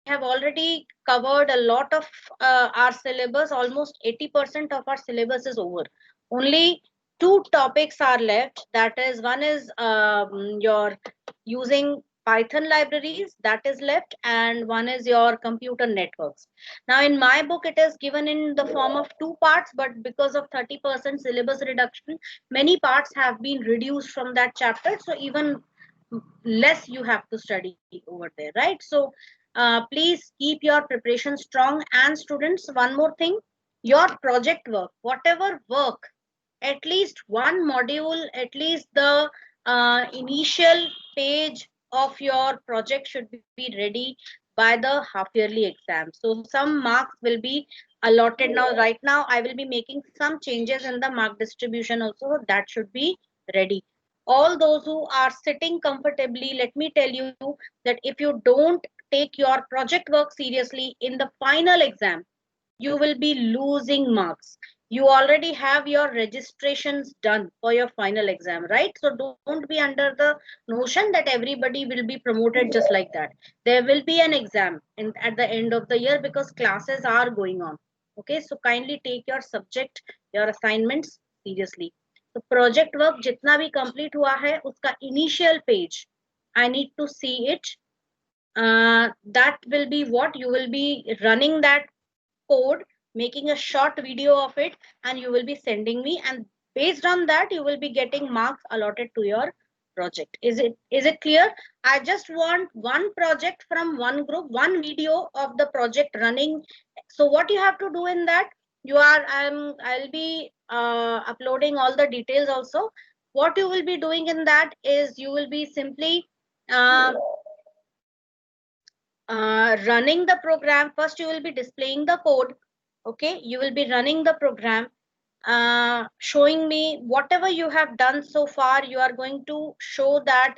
have already covered a lot of our syllabus. Almost 80% of our syllabus is over. Only two topics are left. That is, one is your using Python libraries, that is left, and one is your computer networks. Now, in my book, it is given in the form of two parts, but because of 30% syllabus reduction, many parts have been reduced from that chapter. So even less you have to study over there, right? So please keep your preparation strong. And students, one more thing, your project work, whatever work, at least one module, at least the initial page of your project should be ready by the half yearly exam. So some marks will be allotted. Now, right now I will be making some changes in the mark distribution also, that should be ready. All those who are sitting comfortably, let me tell you that if you don't take your project work seriously, in the final exam you will be losing marks. You already have your registrations done for your final exam, right? So don't be under the notion that everybody will be promoted just like that. There will be an exam at the end of the year, because classes are going on. Okay, so kindly take your subject, your assignments seriously. So project work jitna bhi complete hua hai, uska initial page I need to see it. That will be what you will be running that code, making a short video of it, and you will be sending me, and based on that you will be getting marks allotted to your project. Is it clear? I just want one project from one group, one video of the project running. So what you have to do in that, I'll be uploading all the details also. What you will be doing in that is you will be simply uh, running the program. First you will be displaying the code. Okay, you will be running the program, showing me whatever you have done so far. You are going to show that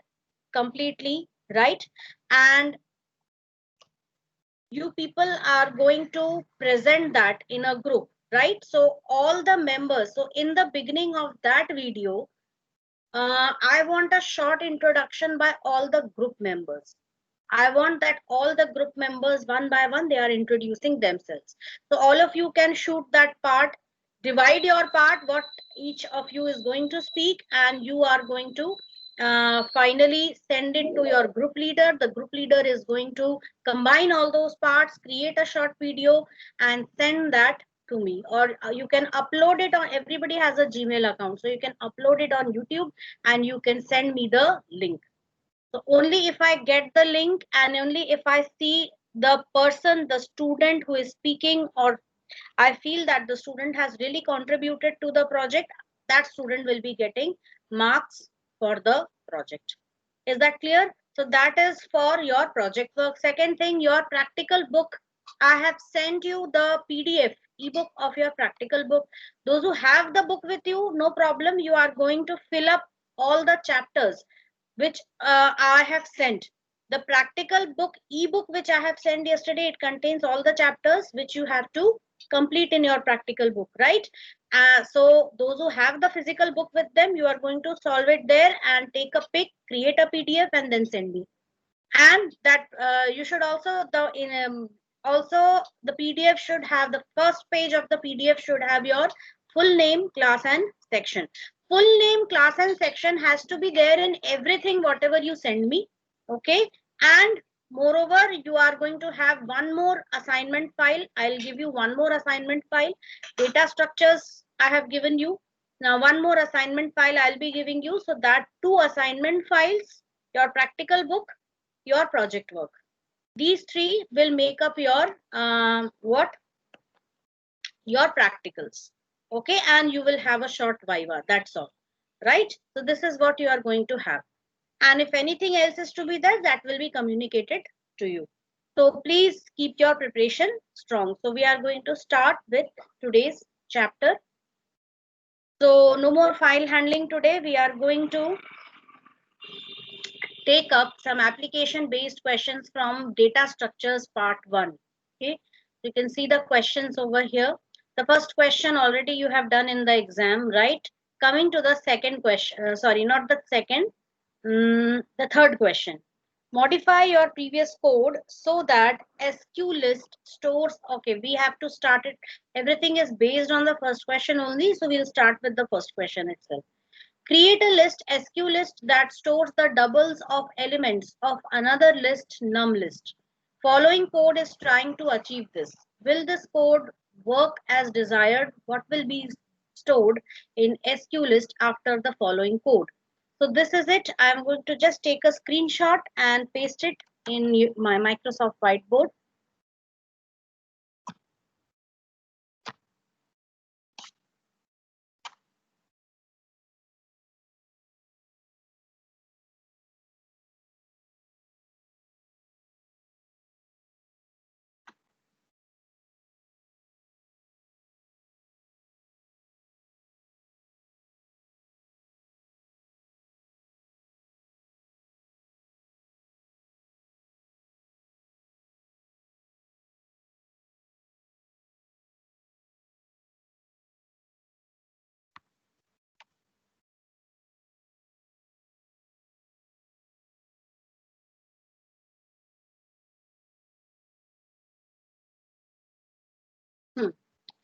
completely, right? And you people are going to present that in a group, right? So all the members, so in the beginning of that video, I want a short introduction by all the group members. I want that all the group members, one by one, they are introducing themselves. So all of you can shoot that part, divide your part, what each of you is going to speak, and you are going to finally send it to your group leader. The group leader is going to combine all those parts, create a short video, and send that to me. Or you can upload it on, everybody has a Gmail account, so you can upload it on YouTube and you can send me the link. So only if I get the link, and only if I see the person, the student who is speaking, or I feel that the student has really contributed to the project, that student will be getting marks for the project. Is that clear? So that is for your project work. Second thing, your practical book. I have sent you the PDF ebook of your practical book. Those who have the book with you, no problem. You are going to fill up all the chapters which I have sent. The practical book ebook which I have sent yesterday, it contains all the chapters which you have to complete in your practical book, right? So those who have the physical book with them, you are going to solve it there and take a pic, create a PDF, and then send me. And that you should also also the PDF should have, the first page of the PDF should have your full name, class, and section. Full name, class, and section has to be there in everything whatever you send me. Okay, and moreover you are going to have one more assignment file. I'll give you one more assignment file. Data structures I have given you. Now one more assignment file I'll be giving you. So that two assignment files, your practical book, your project work, these three will make up your what, your practicals. Okay, and you will have a short viva, that's all, right? So this is what you are going to have, and if anything else is to be there, that will be communicated to you. So please keep your preparation strong. So we are going to start with today's chapter. So no more file handling today. We are going to take up some application based questions from data structures part 1. Okay, you can see the questions over here. The first question already you have done in the exam, right? Coming to the second question, sorry, not the second, the third question. Modify your previous code so that SQList stores, okay, we have to start it. Everything is based on the first question only. So we'll start with the first question itself. Create a list, SQList, that stores the doubles of elements of another list, num list. Following code is trying to achieve this. Will this code work as desired? What will be stored in SQList after the following code? So this is it. I'm going to just take a screenshot and paste it in my Microsoft Whiteboard.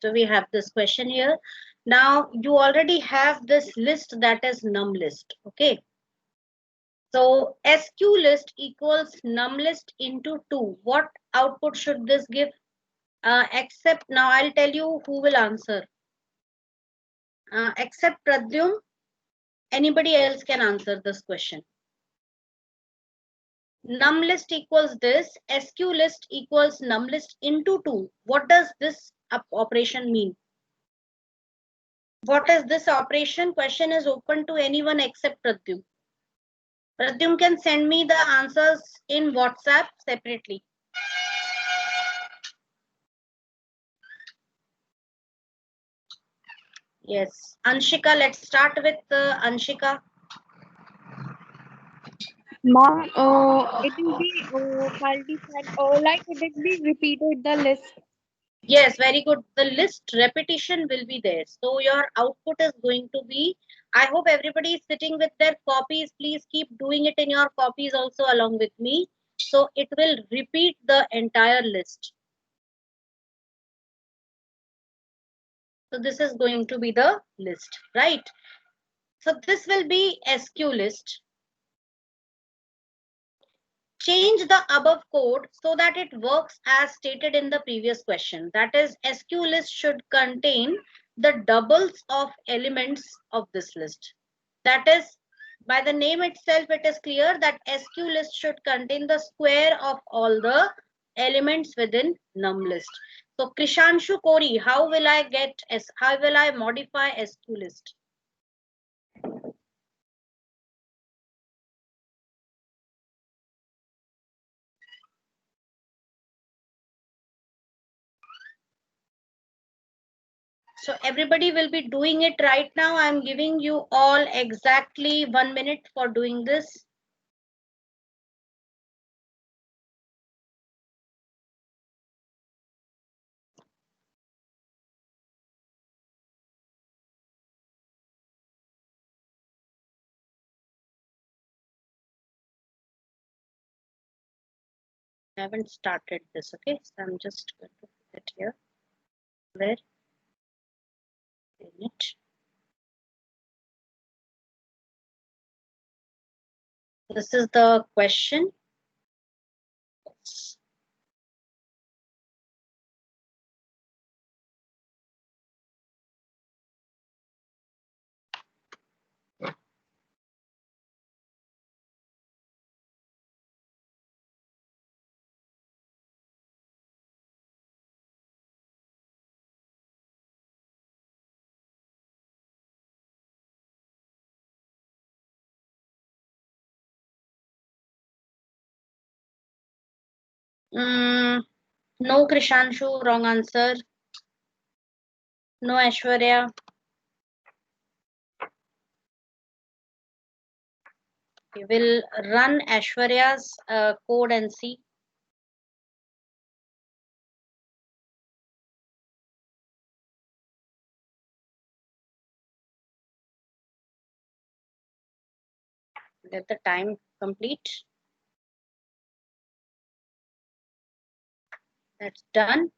So we have this question here. Now you already have this list that is num list. Okay. So SQ list equals num list into 2. What output should this give? Except now I'll tell you who will answer. Except Pradyum, anybody else can answer this question. Num list equals this. SQ list equals num list into 2. What does this operation mean? What is this operation? Question is open to anyone except Pradyum. Pradyum can send me the answers in WhatsApp separately. Yes. Anshika, let's start with Anshika. Mom, it will be multi-set, like it will be repeated the list. Yes, very good. The list repetition will be there. So your output is going to be, I hope everybody is sitting with their copies. Please keep doing it in your copies also along with me. So it will repeat the entire list. So this is going to be the list, right? So this will be SQ list. Change the above code so that it works as stated in the previous question. That is, SQ list should contain the doubles of elements of this list. That is, by the name itself, it is clear that SQ list should contain the square of all the elements within num list. So Krishanshu Kori, how will I modify SQ list? So everybody will be doing it right now. I'm giving you all exactly 1 minute for doing this. I haven't started this, okay? So I'm just going to put it here. Where? In it. This is the question. No, Krishanshu, wrong answer. No, Aishwarya. We will run Aishwarya's code and see. Let the time complete. That's done.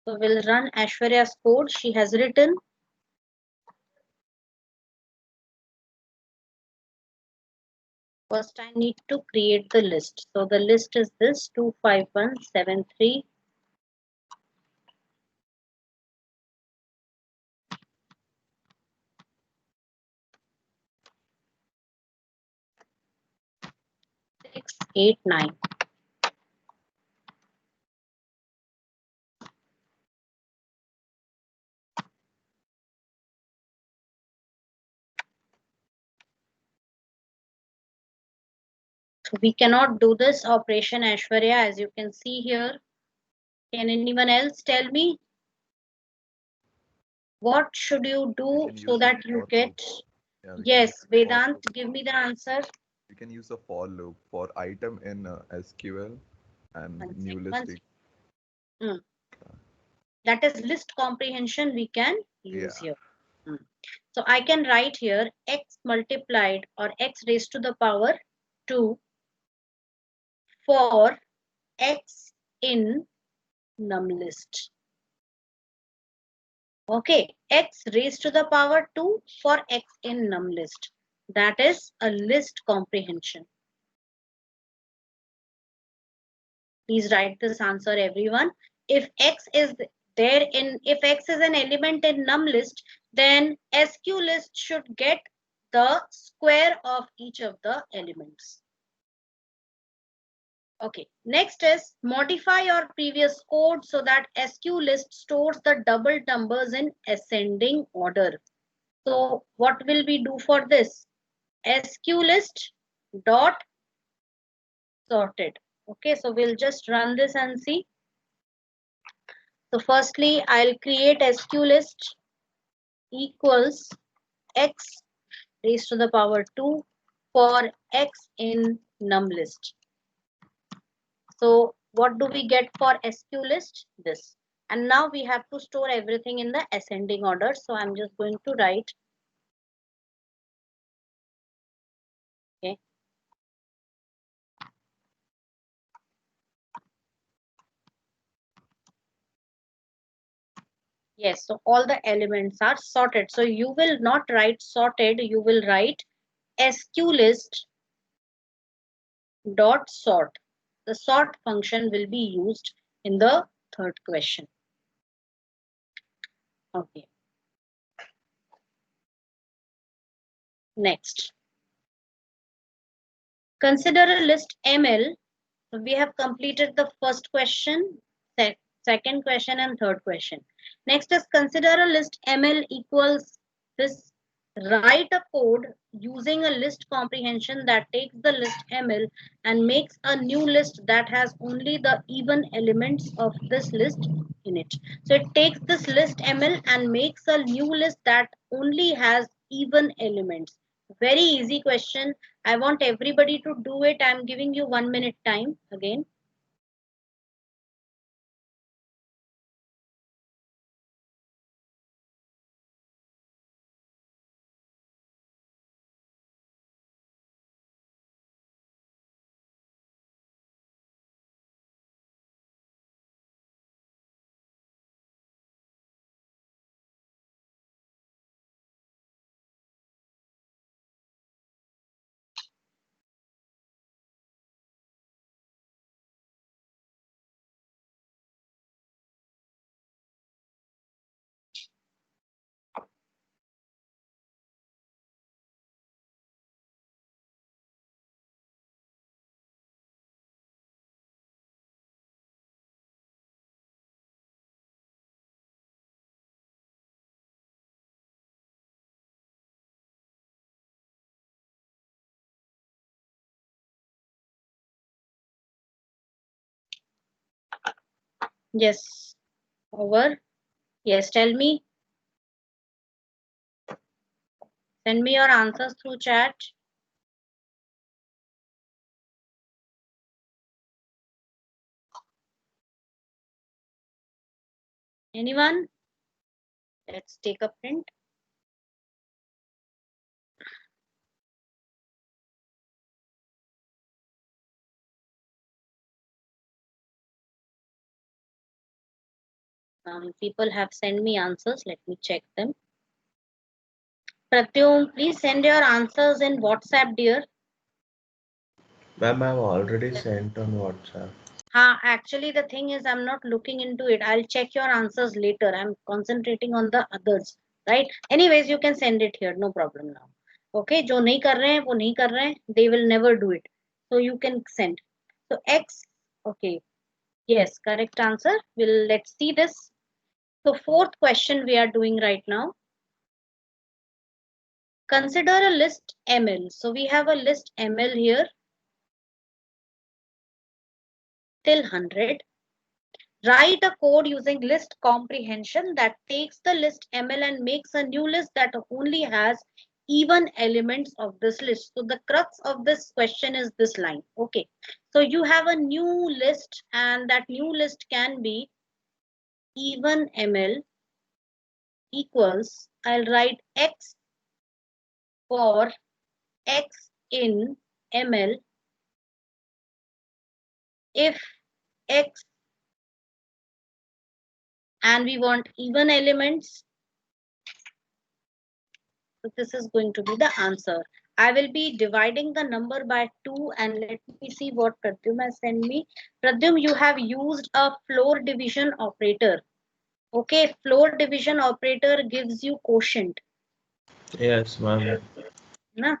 So we'll run Aishwarya's code. She has written. First, I need to create the list. So the list is this 25173. Six, eight, nine. So we cannot do this operation, Aishwarya, as you can see here. Can anyone else tell me what should you We do can so use the that you for loop. get? Yeah, we can use Yes, the for Vedant, loop. give me the answer. We can use a for loop for item in SQL and One sec, new one list. sec. Hmm. That is list comprehension we can use Yeah. here. Hmm. So I can write here x multiplied or x raised to the power 2 for x in num list. Okay, x raised to the power 2 for x in num list. That is a list comprehension. Please write this answer, everyone. If x is there in, if x is an element in num list, then SQ list should get the square of each of the elements. Okay, next is modify your previous code so that SQ list stores the double numbers in ascending order. So what will we do for this? SQ list dot sorted. Okay, so we'll just run this and see. So firstly, I'll create SQ list equals x raised to the power 2 for x in num list. So what do we get for SQ list? This. And now we have to store everything in the ascending order. So I'm just going to write. Okay. Yes, so all the elements are sorted. So you will not write sorted, you will write SQ list dot sort. The sort function will be used in the third question. Okay. Next. Consider a list ML. So we have completed the first question, second question, and third question. Next is consider a list ML equals this. Write a code using a list comprehension that takes the list ML and makes a new list that has only the even elements of this list in it. So it takes this list ML and makes a new list that only has even elements. Very easy question. I want everybody to do it. I'm giving you 1 minute time again. Yes. Over. Yes, tell me. Send me your answers through chat. Anyone? Let's take a print. People have sent me answers. Let me check them. Pratyum, please send your answers in WhatsApp, dear. Ma'am, I've already sent on WhatsApp. Actually, the thing is, I'm not looking into it. I'll check your answers later. I'm concentrating on the others, right? Anyways, you can send it here. No problem now. Okay, जो नहीं कर रहे हैं वो नहीं कर रहे हैं. They will never do it. So you can send. So X, okay. Yes, correct answer. Let's see this. So fourth question we are doing right now. Consider a list ML. So we have a list ML here till 100. Write a code using list comprehension that takes the list ML and makes a new list that only has even elements of this list. So the crux of this question is this line. Okay. So you have a new list and that new list can be even ML equals, I'll write X for X in ML if X, and we want even elements. So this is going to be the answer. I will be dividing the number by 2 and let me see what Pradyum has sent me. Pradyum, you have used a floor division operator. Okay, floor division operator gives you quotient. Yes, ma'am. Na?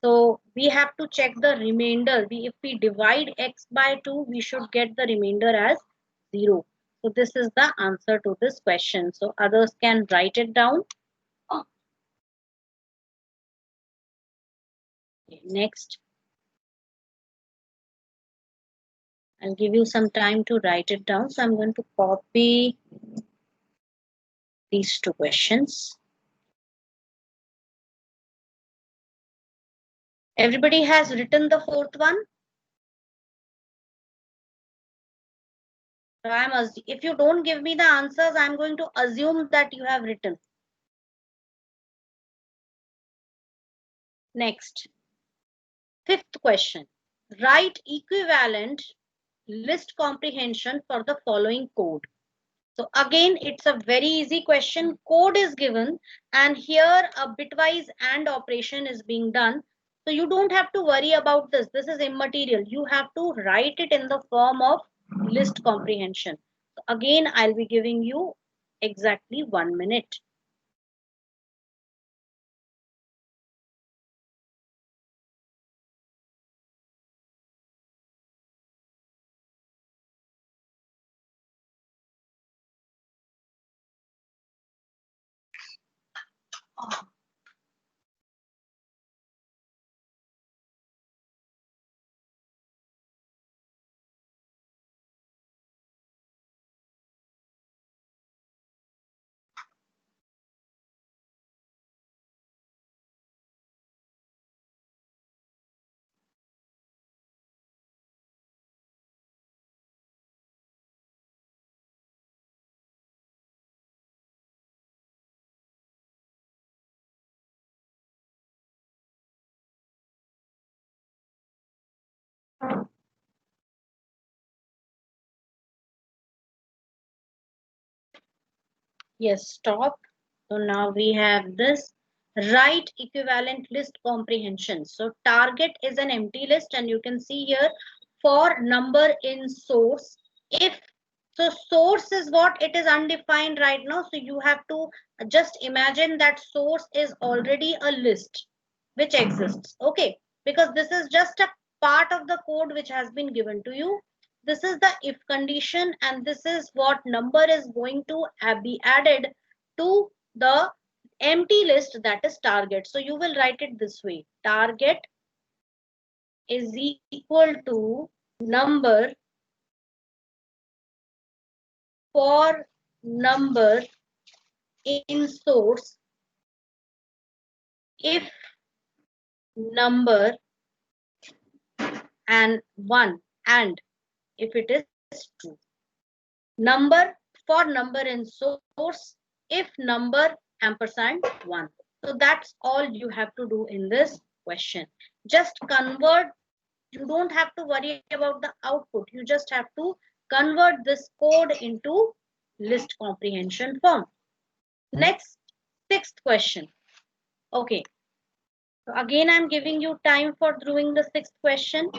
So we have to check the remainder. If we divide x by 2, we should get the remainder as 0. So this is the answer to this question. So others can write it down. Okay, next. I'll give you some time to write it down. So I'm going to copy these two questions. Everybody has written the fourth one. So if you don't give me the answers, I'm going to assume that you have written. Next. Fifth question. Write equivalent list comprehension for the following code. So again, it's a very easy question. Code is given and here a bitwise AND operation is being done. So you don't have to worry about this. This is immaterial. You have to write it in the form of list comprehension. So again, I'll be giving you exactly 1 minute. Yes, stop. So now we have this write equivalent list comprehension. So target is an empty list and you can see here for number in source. If so, source is what? It is undefined right now. So you have to just imagine that source is already a list which exists. Okay, because this is just a part of the code which has been given to you. This is the if condition and this is what number is going to be added to the empty list, that is target. So you will write it this way. Target is equal to number for number in source if number and 1 and if it is true. Number for number in source if number ampersand 1. So that's all you have to do in this question. Just convert. You don't have to worry about the output. You just have to convert this code into list comprehension form. Next, sixth question. Okay. So again, I'm giving you time for doing the sixth question.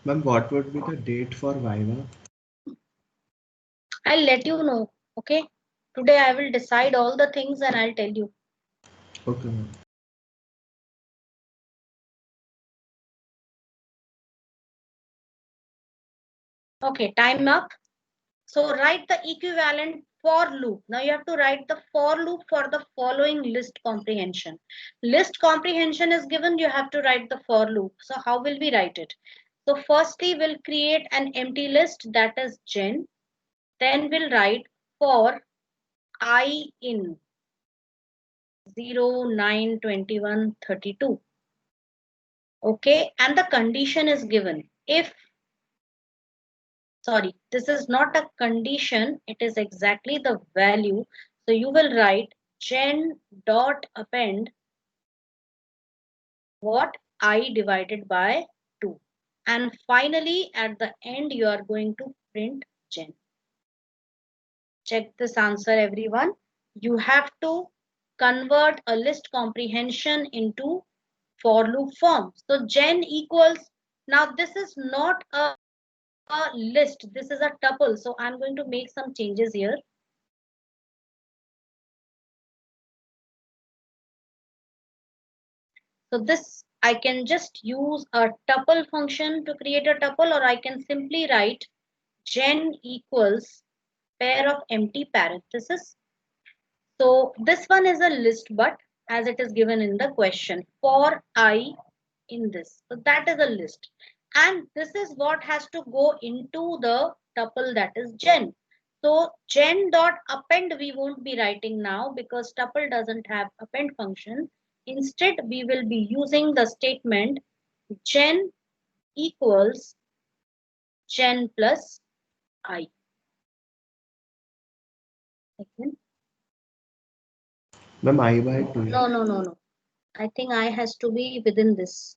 Ma'am, what would be the date for Viva? I'll let you know. Okay. Today I will decide all the things and I'll tell you. Okay, ma'am. Okay, time up. So write the equivalent for loop. Now you have to write the for loop for the following list comprehension. List comprehension is given, you have to write the for loop. So how will we write it? So firstly, we'll create an empty list, that is gen. Then we'll write for I in 0, 9, 21, 32. Okay, and the condition is given. If, sorry, this is not a condition, it is exactly the value. So you will write gen dot append what I divided by 2. And finally, at the end, you are going to print gen. Check this answer, everyone. You have to convert a list comprehension into for loop form. So gen equals, now this is not a list, this is a tuple. So I'm going to make some changes here. So this, I can just use a tuple function to create a tuple, or I can simply write gen equals pair of empty parentheses. So this one is a list, but as it is given in the question, for I in this. So that is a list. And this is what has to go into the tuple, that is gen. So gen dot append we won't be writing now because tuple doesn't have append function. Instead, we will be using the statement gen equals gen plus I. Again. Ma'am, I by 2. No. I think I has to be within this.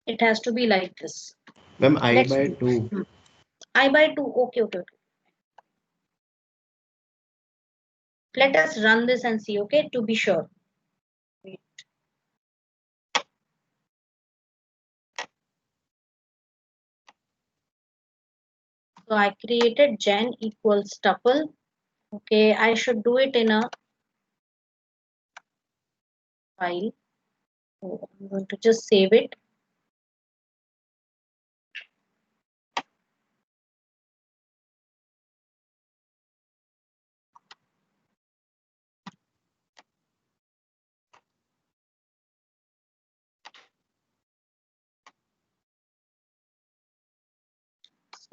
It has to be like this. Ma'am, I Let's by do. 2. I by 2. Okay. Let us run this and see, okay, to be sure. Wait. So I created gen equals tuple. Okay, I should do it in a file. So I'm going to just save it.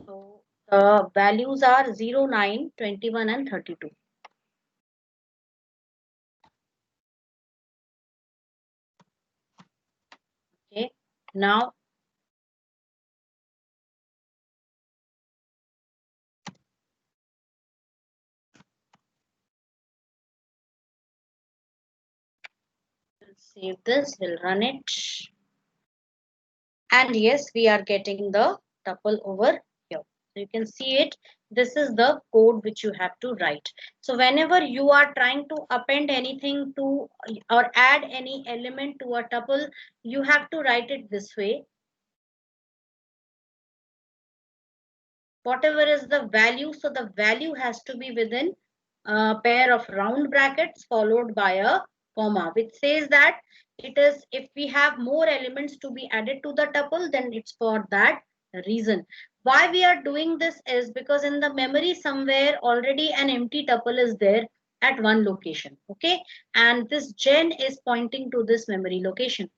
So the values are 0, 9, 21, and 32. Okay, now we'll save this, we'll run it. And yes, we are getting the tuple over here. So you can see it. This is the code which you have to write. So whenever you are trying to append anything to or add any element to a tuple, you have to write it this way. Whatever is the value, so the value has to be within a pair of round brackets followed by a comma, which says that it is, if we have more elements to be added to the tuple, then it's for that reason. Why we are doing this is because in the memory somewhere already an empty tuple is there at one location. Okay, and this gen is pointing to this memory location.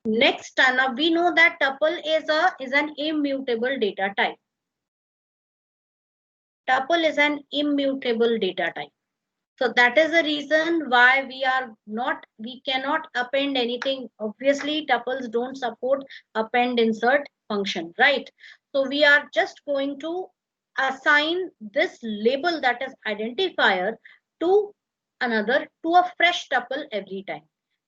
Next, now we know that tuple is an immutable data type. Tuple is an immutable data type. So that is the reason why we cannot append anything. Obviously, tuples don't support append insert function, right? So we are just going to assign this label, that is identifier, to a fresh tuple every time.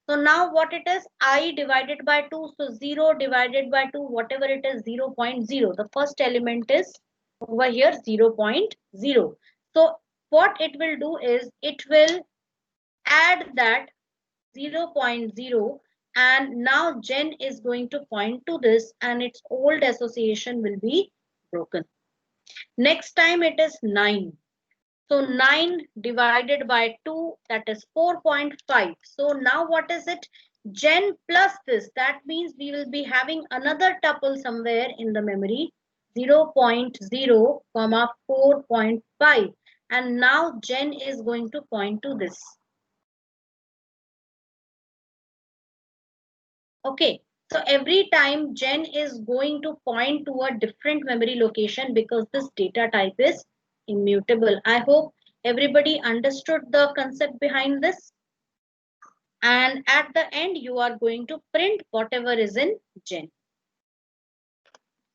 So now what it is, I divided by 2, so 0 divided by 2, whatever it is, 0.0. The first element is over here 0.0. So what it will do is it will add that 0.0, and now gen is going to point to this and its old association will be broken. Next time it is 9. So 9 divided by 2, that is 4.5. So now what is it? Gen plus this. That means we will be having another tuple somewhere in the memory, 0.0, 4.5. And now gen is going to point to this. Okay. So every time gen is going to point to a different memory location because this data type is immutable. I hope everybody understood the concept behind this. And at the end, you are going to print whatever is in gen.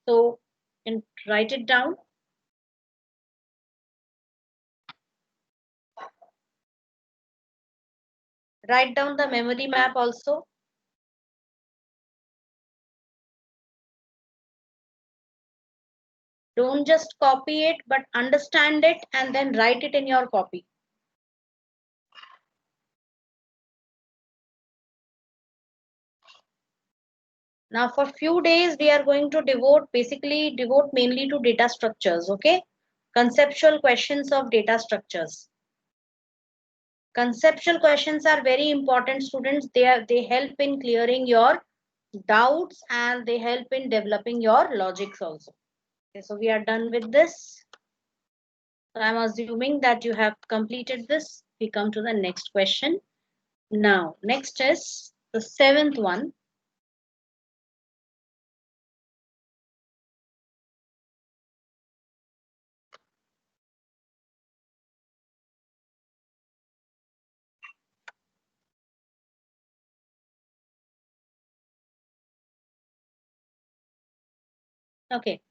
So you can write it down. Write down the memory map also. Don't just copy it, but understand it and then write it in your copy. Now for few days, we are going to devote mainly to data structures, okay? Conceptual questions of data structures. Conceptual questions are very important, students. They help in clearing your doubts and they help in developing your logics also. Okay, so we are done with this. So I'm assuming that you have completed this. We come to the next question. Now, next is the 7th one. Okay,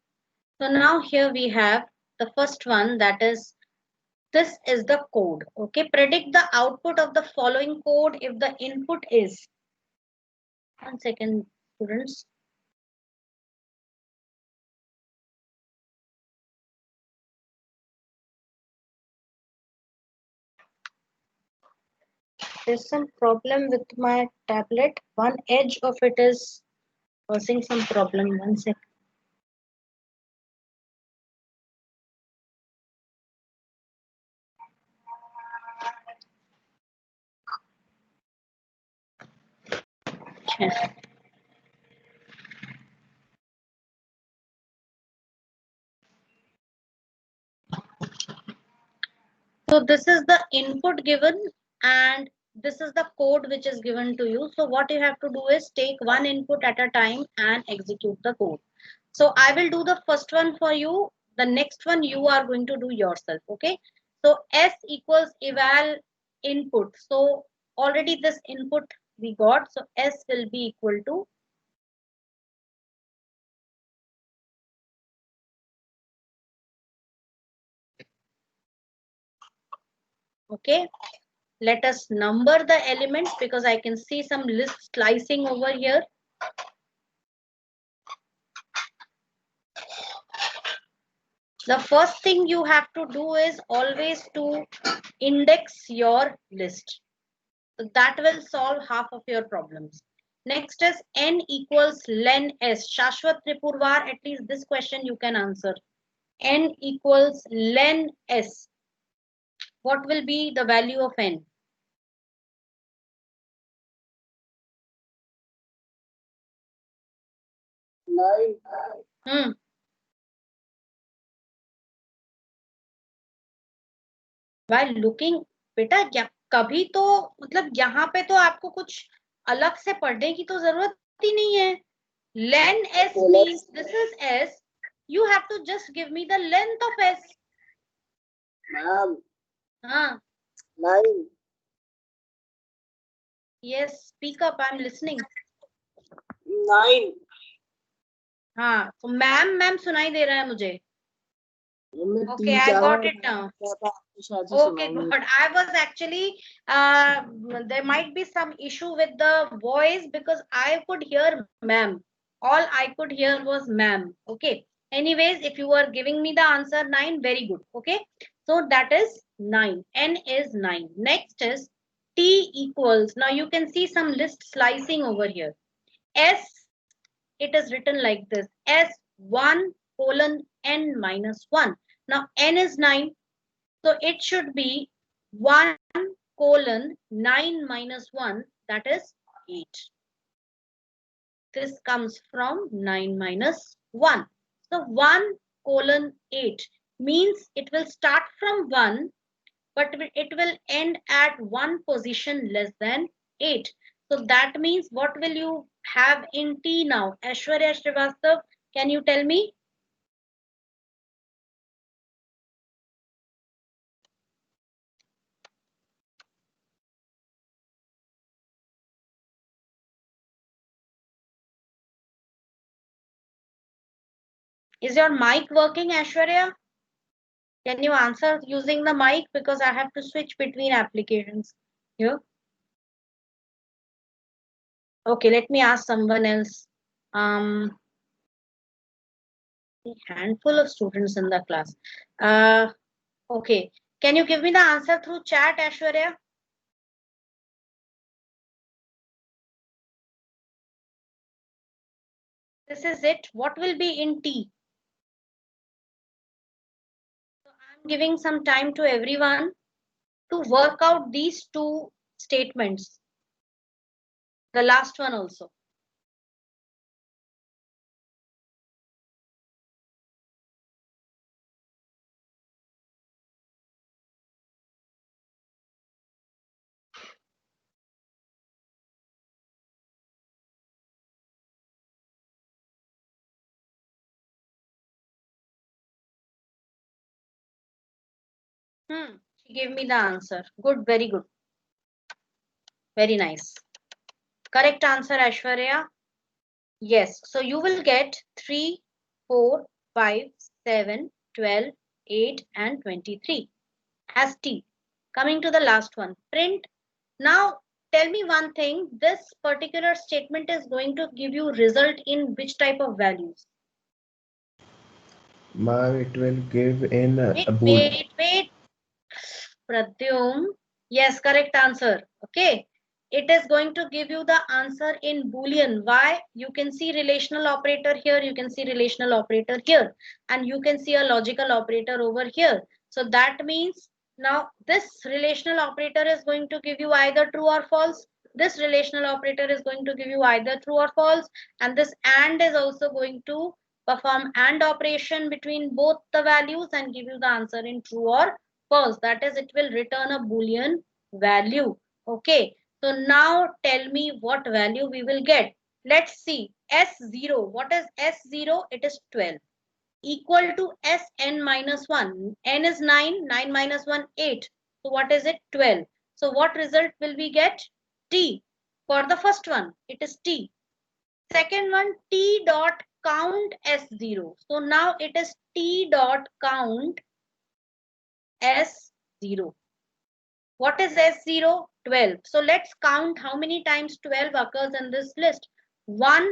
so now here we have the first one, that is, this is the code. Okay, predict the output of the following code if the input is. 1 second, students. There's some problem with my tablet. One edge of it is causing some problem. 1 second. Okay. So this is the input given and this is the code which is given to you. So what you have to do is take one input at a time and execute the code. So I will do the first one for you. The next one you are going to do yourself. Okay. So S equals eval input. So already this input we got. So S will be equal to okay. Let us number the elements because I can see some list slicing over here. The first thing you have to do is always to index your list. So that will solve half of your problems. Next is n equals len s. Shashwat Tripurwar, at least this question you can answer. N equals len s. What will be the value of n? Hmm While looking, बेटा कभी तो मतलब यहाँ पे तो आपको कुछ अलग से पढ़ने की तो जरूरत ही नहीं है. Len S means this is S. You have to just give me the length of S. Ma'am, हाँ. 9. Yes, speak up. I'm listening. 9. हाँ, तो मैम सुनाई दे रहा है मुझे. Okay, I got it now. Okay, good. I was actually, there might be some issue with the voice because I could hear ma'am. All I could hear was ma'am. Okay. Anyways, if you are giving me the answer 9, very good. Okay. So that is 9. N is 9. Next is T equals. Now you can see some list slicing over here. S, it is written like this. S1 colon N minus 1. Now N is 9. So it should be 1 colon 9 minus 1, that is 8. This comes from 9 minus 1. So 1 colon 8 means it will start from 1, but it will end at one position less than 8. So that means what will you have in T now? Aishwarya Srivastav, can you tell me? Is your mic working, Aishwarya? Can you answer using the mic because I have to switch between applications here? Okay, let me ask someone else. A handful of students in the class. Okay, can you give me the answer through chat, Aishwarya? This is it. What will be in T? So I'm giving some time to everyone to work out these two statements. The last one also. She gave me the answer. Good, very good. Very nice. Correct answer, Aishwarya. Yes, so you will get 3, 4, 5, 7, 12, 8 and 23 as T. Coming to the last one, print. Now tell me one thing, this particular statement is going to give you result in which type of values? Ma'am, it will give in a Wait. Pradyum. Yes, correct answer. Okay. It is going to give you the answer in Boolean. Why? You can see relational operator here. You can see relational operator here. And you can see a logical operator over here. So that means now this relational operator is going to give you either true or false. This relational operator is going to give you either true or false. And this AND is also going to perform AND operation between both the values and give you the answer in true or false. That is, it will return a Boolean value. Okay. So now tell me what value we will get. Let's see. S0. What is S0? It is 12. Equal to Sn minus 1. N is 9. 9 minus 1, 8. So what is it? 12. So what result will we get? T. For the first one, it is T. Second one, T dot count S0. So now it is T dot count S0. What is S0? 12. So let's count how many times 12 occurs in this list. 1,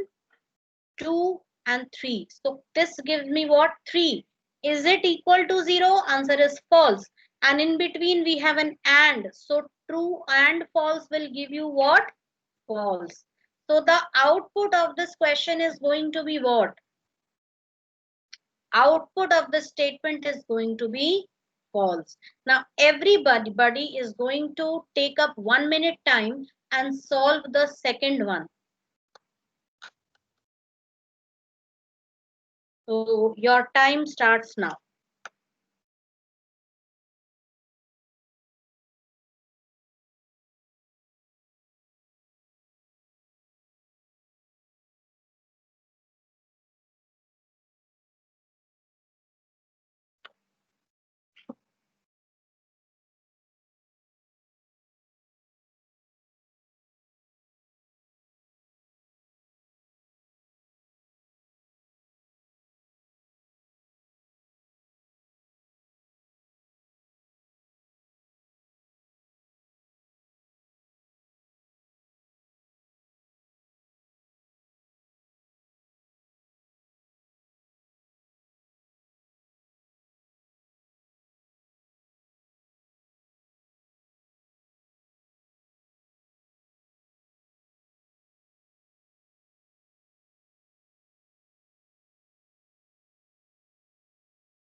2, and 3. So this gives me what? 3. Is it equal to 0? Answer is false. And in between we have an AND. So true and false will give you what? False. So the output of this question is going to be what? Output of the statement is going to be false. Now everybody is going to take up 1 minute time and solve the second one. So your time starts now.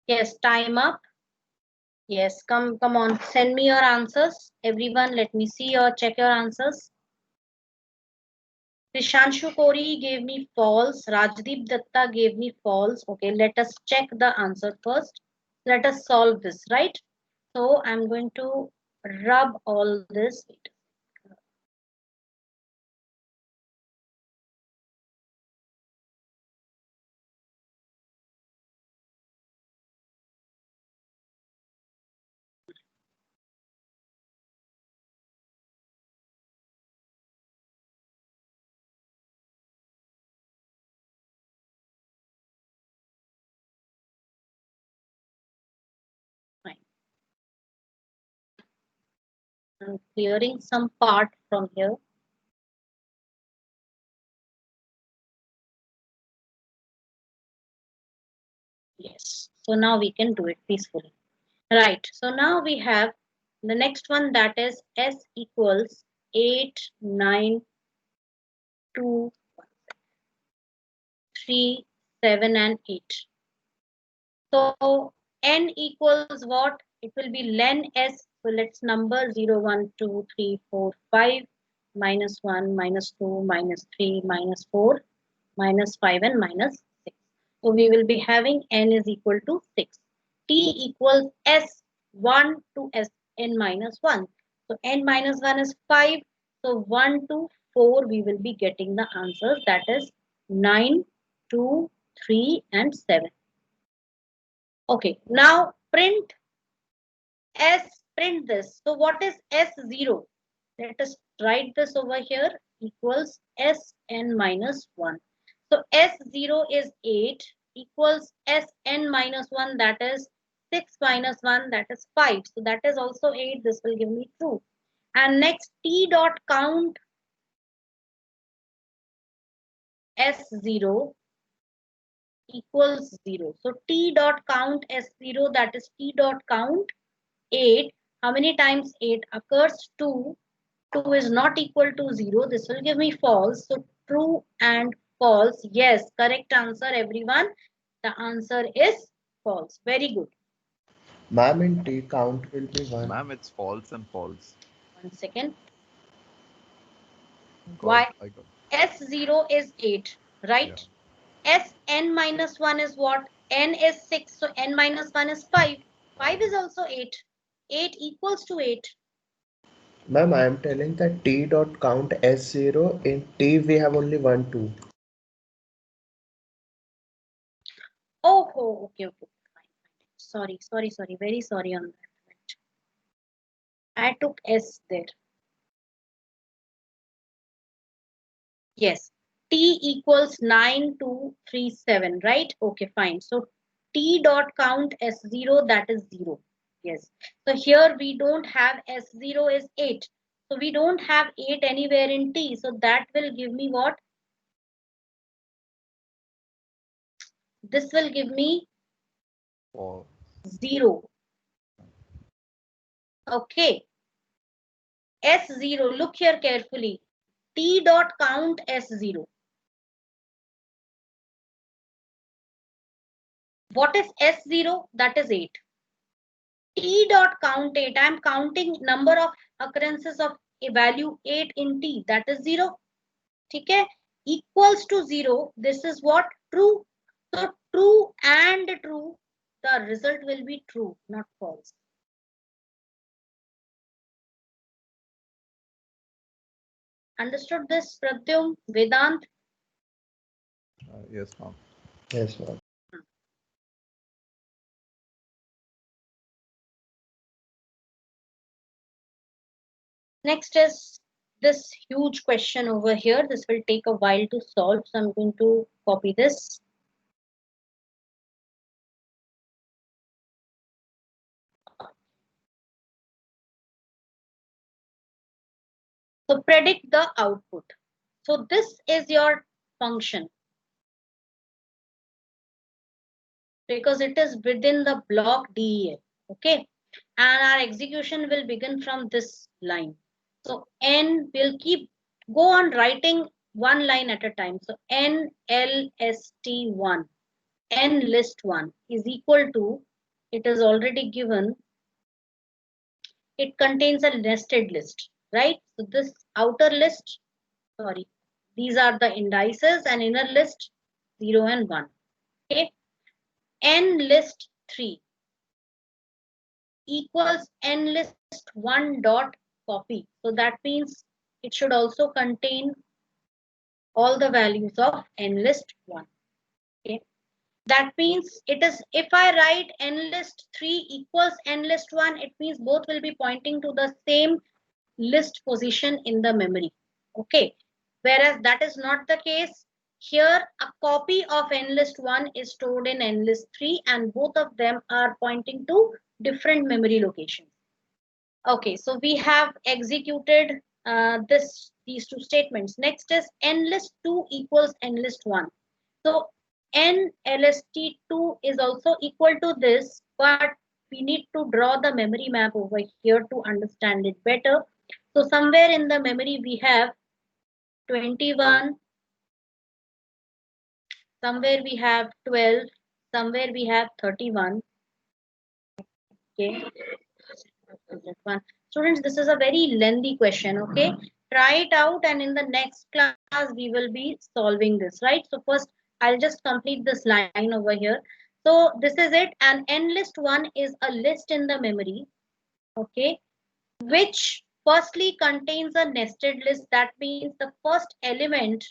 Yes, time up. Yes, come on. Send me your answers. Everyone, let me see or check your answers. Krishanshu Kori gave me false. Rajdeep Datta gave me false. Okay, let us check the answer first. Let us solve this, right? So I'm going to rub all this. Fine. I'm clearing some part from here. Yes. So now we can do it peacefully. Right. So now we have the next one, that is S equals 8, 9, 2, 3, 7 and 8. So n equals what? It will be len s. So let's number 0, 1, 2, 3, 4, 5, minus 1, minus 2, minus 3, minus 4, minus 5 and minus 6. So we will be having n is equal to 6. T equals s1 to sn minus 1. So n minus 1 is 5. So 1 to 4 we will be getting the answers, that is 9, 2, 3 and 7. Okay, now print this. So what is S0? Let us write this over here, equals Sn minus 1. So S0 is 8 equals Sn minus 1, that is 6 minus 1, that is 5. So that is also 8. This will give me true. And next, T dot count S0 equals 0. So T dot count S0, that is T dot count 8. How many times 8 occurs? 2. 2 is not equal to 0. This will give me false. So true and false. Yes, correct answer, everyone. The answer is false. Very good. Ma'am, in T count will be 1. Ma'am, it's false and false. 1 second. God, Why? I got. S0 is 8, right? Yeah. Sn minus 1 is what? N is 6. So n minus 1 is 5. 5 is also 8. 8 equals to 8. Ma'am, I am telling that T dot count S0. In T we have only 1, 2. Oh, okay. Fine. Sorry. Very sorry on that. I took S there. Yes, T equals 9237, right? Okay, fine. So T dot count S0, that is 0. Yes. So here we don't have S0 is 8. So we don't have 8 anywhere in T. So that will give me what? This will give me False. 0. Okay. S0, look here carefully. T dot count S0. What is S0? That is 8. T dot count 8. I am counting number of occurrences of a value 8 in T. That is 0. Okay? Equals to 0. This is what? True. So true and true, the result will be true, not false. Understood this, Pradyum, Vedant? Yes, ma'am. Yes, ma'am. Next is this huge question over here. This will take a while to solve, so I'm going to copy this. So predict the output. So this is your function because it is within the block DEL. Okay, and our execution will begin from this line. So n will go on writing one line at a time. So nlst1, nlist1 is equal to, it is already given, it contains a nested list, right? So this outer list, sorry, these are the indices, and inner list 0 and 1. Okay, nlist3 equals nlist1 dot copy. So that means it should also contain all the values of nlist1. Okay, that means it is, if I write nlist3 equals nlist1, it means both will be pointing to the same list position in the memory. Okay, whereas that is not the case. Here a copy of nlist1 is stored in nlist3, and both of them are pointing to different memory locations. Okay, so we have executed these two statements. Next is nlist2 equals nlist1. So nlst2 is also equal to this, but we need to draw the memory map over here to understand it better. So somewhere in the memory we have 21, somewhere we have 12, somewhere we have 31. Okay. Students, this is a very lengthy question. Okay, try it out, and in the next class we will be solving this, right? So first I'll just complete this line over here. So this is it, and nlist1 is a list in the memory, okay, which firstly contains a nested list. That means the first element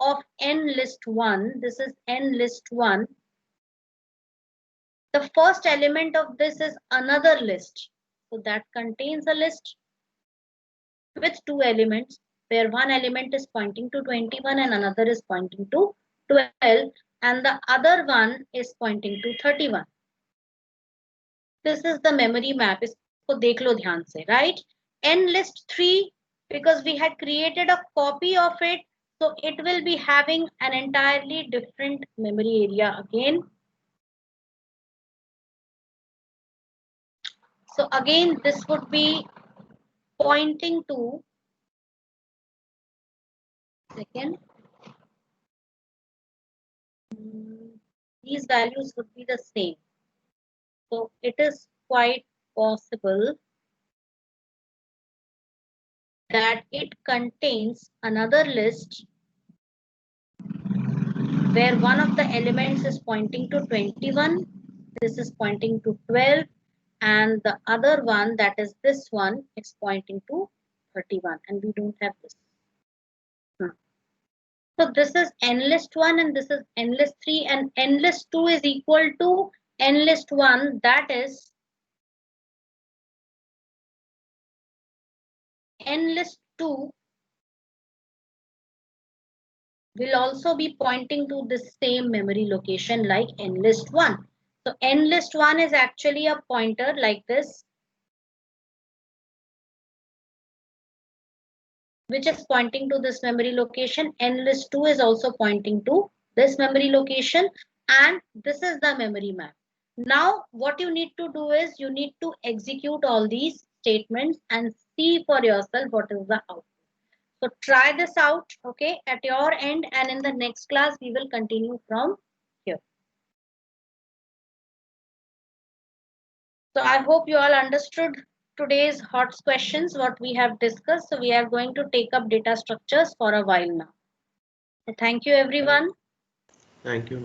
of nlist1, this is nlist1, the first element of this is another list. So that contains a list with two elements, where one element is pointing to 21 and another is pointing to 12, and the other one is pointing to 31. This is the memory map. Isko dekh lo dhyan se, right? nlist3, because we had created a copy of it, so it will be having an entirely different memory area again. So again, this would be pointing to, second, these values would be the same. So it is quite possible that it contains another list where one of the elements is pointing to 21, this is pointing to 12, and the other one, that is this one, is pointing to 31, and we don't have this. So this is nlist1 and this is nlist3, and nlist2 is equal to nlist1, that is nlist2 will also be pointing to the same memory location like nlist1. So nlist1 is actually a pointer like this, which is pointing to this memory location. Nlist2 is also pointing to this memory location, and this is the memory map. Now what you need to do is you need to execute all these statements and see for yourself what is the output. So try this out, okay, at your end, and in the next class we will continue from here. So I hope you all understood today's hot questions, what we have discussed. So we are going to take up data structures for a while now. So thank you everyone. Thank you.